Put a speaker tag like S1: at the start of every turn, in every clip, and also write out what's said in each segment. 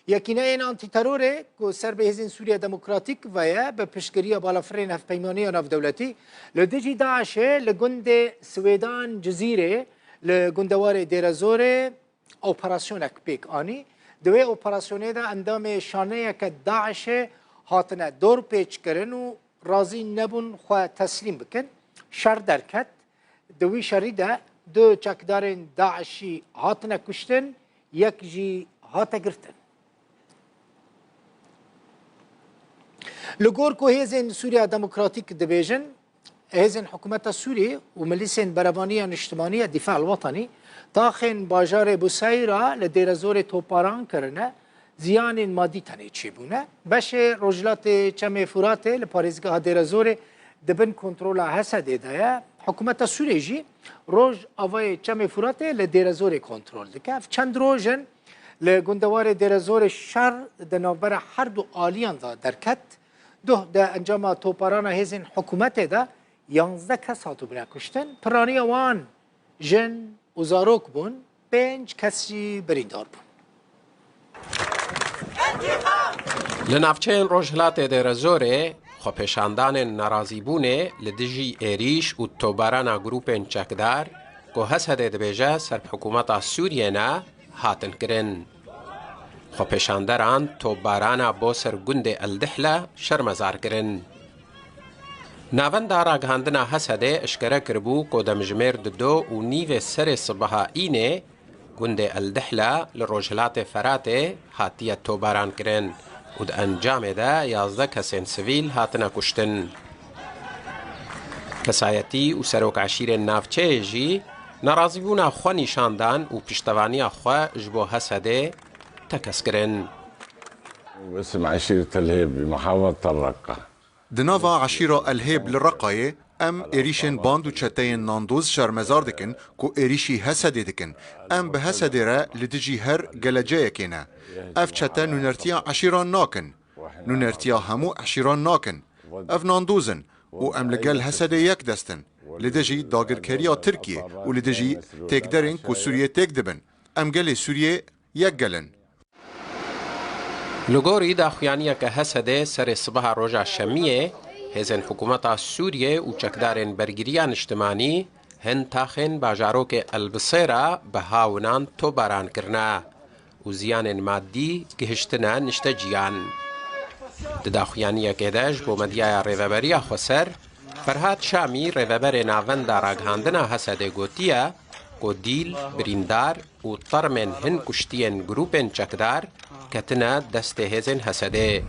S1: یکینه این آنتی تروره که سر به هزین سوریا دموکراتیک ویا به پشتگیری بالافرین هف پیمانی و ناف دولتی لدجی داعشه لگند سویدان جزیره لگندوار دیرزوره اپراسیون اکپیک آنی دوی اپراسیونه دا اندام شانه که داعشه هاتنه دور پیچ کرن و راضی نبون خواه تسلیم بکن شر درکت دوی شریده دو چکدارن داعشی هاتنه کشتن یک جی هاته گرتن لگور کو هیزن سوریا دموکراتیک دبیجن هیزن حکومت سوریه و ملیسن برابانی اجتماعی دفاع الوطنی تاخن باجار بوسایرا لدیرزور توپاران کرنه زیان مادی تنه چی بونه باشه رجلات چم فرات لپاریزگاه دیرزور دبن کنترل حسد دایا حکومت سوریه جی روز آوای چم فرات لدیرزور کنترل دکه چند روزن لگندوار دیرزور شر دنابر هر دو آلیان دا درکت ده ده انجام توپاران هزین حکومت ده 11 کس هاتو بنا کشتن پرانی وان جن و زاروک بون 5 کسی بریندار بون
S2: لنافچین روجهلات دیرزوره خو پیشاندان نرازی بونه لدجی ایریش و توبارانا گروپین چکدار که حسد دبیجه سر حکومت سوریه نه هاتن کرن خو پیشانداران توبارانا بو سر گند الدحله شرمزار کرن ناوند راگهاندنا حسده اشکره کربو که دمجمیر دو و نیو سر صبحا اینه گند الدحله لروجهلات فراته هاتیه توباران کرن و د انجام ده 11 کسین سویل هاتنه کشتن کسایتی و سروک عشیر نافچه جی نرازی بونا خوا نشاندان و پشتوانی خوا جبو حسده تکس کرن
S3: باسم عشيرة الهيب بمحافظة الرقة
S4: دناوا عشيرة الهيب للرقاية ام اريشن باندو چتين ناندوز شرمزار دكن كو اريشي هسد دكن ام بهسد را لدجي هر گلجايا كينا اف چتا نونرتيا عشيران ناكن نونرتيا همو عشيران ناكن اف ناندوزن و ام لگل هسد يك دستن لدجي داگر كريا تركيا و لدجي تكدرن كو سوريا تكدبن ام گل سوريا يك گلن
S2: لگوری داخویانیه که حسده سر صبح روژا شمیه هزن حکومت سوریه و چکدارن برگریان اجتماعی هن تاخن باجاروک البصیره به هاونان تو باران کرنا و زیان مادی گهشتنا نشتجیان داخویانیه که داش بو مدیای ریوبری خسر فرهاد شامی ریوبر ناوند راگهاندنا حسده گوتیه کو دیل بریندار و طرمن هن کشتین گروپن چکدار کتنا دست هزن حسده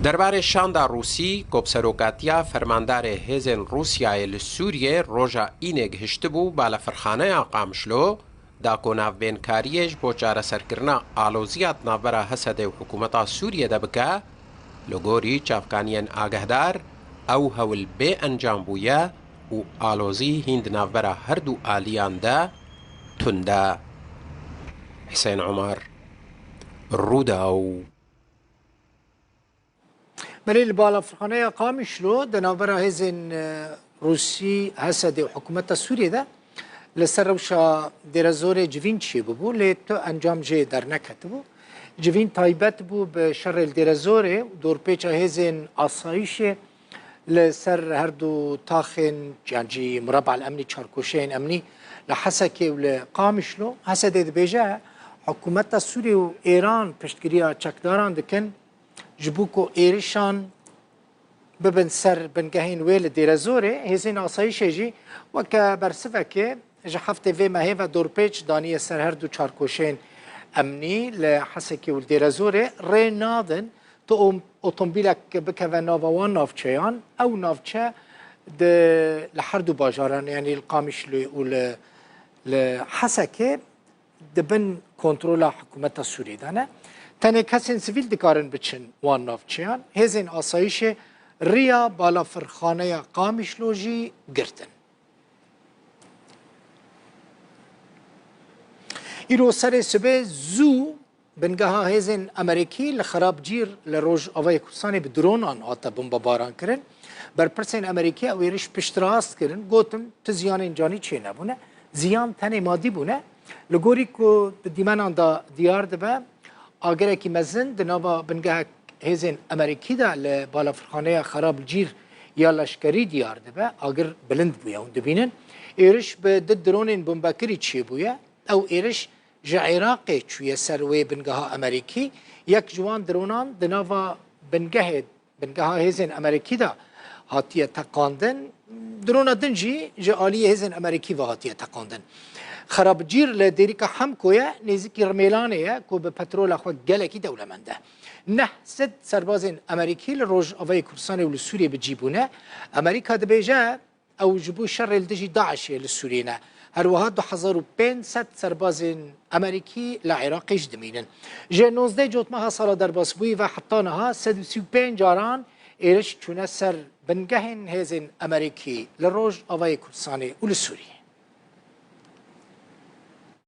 S2: درباره شاندا روسی کوبسروکاتیا فرماندار هزن روسیای لسوریه روژا اینه گهشته بو بالا فرخانه قامشلو دا کو ناوبینکاریش بو چاره سرکرنا آلوزیات ناوبرا حسده و حکومتا سوریه دبکه لگوری چافکانین آگهدار او هول بی انجام بویا و آلوزی هند ناوبرا هر دو آلیان دا تنده حسین عمر روداو
S1: ملیل بالا فرخانه قامشلو دنابرا هزین روسی حسد حکومت سوریه ده لسر روشا دیرزور جوین چی ببو لیتو انجام جه در نکت بو جوین تایبت بو به شر دیرزور دور پیچا هزین آسایش لسر هر دو تاخن جانجی مربع الامنی چارکوشین امنی لحسکه ولقامشلو حسد بیجه حکومت سوریه و ایران پشتگیری چکداران دکن جبوکو ایریشان ببن سر بنگهین ویل دیرزوره هزین آسایشه جی وکا برسفه که جا هفته وی مهیو دور پیچ دانی سر هر دو چارکوشین امنی لحسکی و دیرزوره ری نادن تو اتومبیلک بکه و ناوان نافچهان او نافچه لحر دو باجاران یعنی القامش لحسکی دبن کنترل حکومت سوریه دانه تنه کسین سویل دکارن بچن وان نافچیان هزین آسایش ریا بالا فرخانه قامشلوجی گرتن ایرو سر سبه زو بنگاه هزین امریکی لخراب جیر لروج آوای کسانی بدرون آن آتا بمبا باران کرن برپرسین امریکی اویرش پشت راست کرن گوتم تزیان انجانی چه نبونه زیان تنه مادی بونه لگوری که دیمن آن دا دیار دبه آگرکی مزن دنابا بنگه هزین امریکی دا لبالافرخانه خراب الجیر یا لشکری دیار دبه آگر بلند بویا اون دبینن ایرش به دد درونین بمبکری چی بویا او ایرش جا عراقی چوی سروی بنگه ها امریکی یک جوان درونان دنابا بنگه هزین امریکی دا هاتیه تقاندن درون دنجی جالی هزن امریکی و هاتیه تقاندن خرابجیر لدریکا هم کویا نزدیکی رمیلانه کو به پترول خو گلکی دولمنده نه سد سربازین امریکی لروج اوای کردستان و سوریه بجیبونه امریکا دبیجه او جبو شر الدجی داعش لسورينا هر وها 2500 سربازين امريكي لعراقيش دمينن جه 19 جوت مها سالا در باسبوي و حطانها 135 جاران ايرش چونه سر بنگهن هزين امريكي لروج اوای کردستان و لسوريا